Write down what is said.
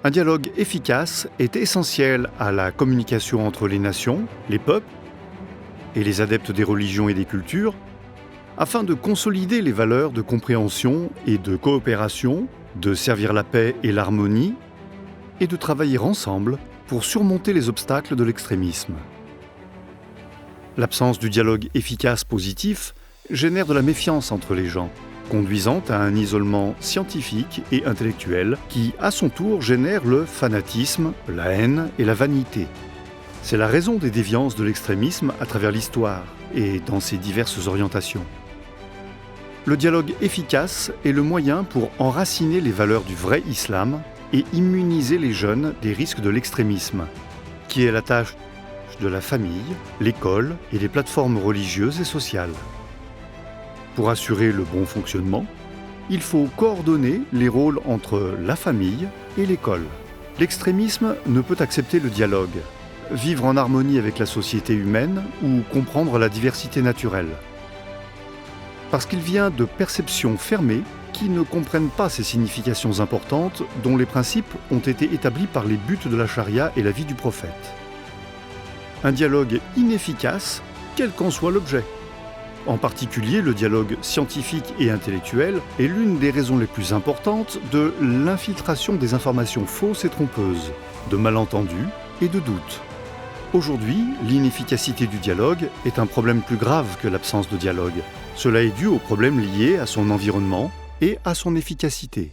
Un dialogue efficace est essentiel à la communication entre les nations, les peuples et les adeptes des religions et des cultures, afin de consolider les valeurs de compréhension et de coopération, de servir la paix et l'harmonie, et de travailler ensemble pour surmonter les obstacles de l'extrémisme. L'absence du dialogue efficace positif génère de la méfiance entre les gens, conduisant à un isolement scientifique et intellectuel qui, à son tour, génère le fanatisme, la haine et la vanité. C'est la raison des déviances de l'extrémisme à travers l'histoire et dans ses diverses orientations. Le dialogue efficace est le moyen pour enraciner les valeurs du vrai islam et immuniser les jeunes des risques de l'extrémisme, qui est la tâche de la famille, l'école et les plateformes religieuses et sociales. Pour assurer le bon fonctionnement, il faut coordonner les rôles entre la famille et l'école. L'extrémisme ne peut accepter le dialogue, vivre en harmonie avec la société humaine ou comprendre la diversité naturelle. Parce qu'il vient de perceptions fermées qui ne comprennent pas ces significations importantes dont les principes ont été établis par les buts de la charia et la vie du prophète. Un dialogue inefficace, quel qu'en soit l'objet. En particulier, le dialogue scientifique et intellectuel est l'une des raisons les plus importantes de l'infiltration des informations fausses et trompeuses, de malentendus et de doutes. Aujourd'hui, l'inefficacité du dialogue est un problème plus grave que l'absence de dialogue. Cela est dû aux problèmes liés à son environnement et à son efficacité.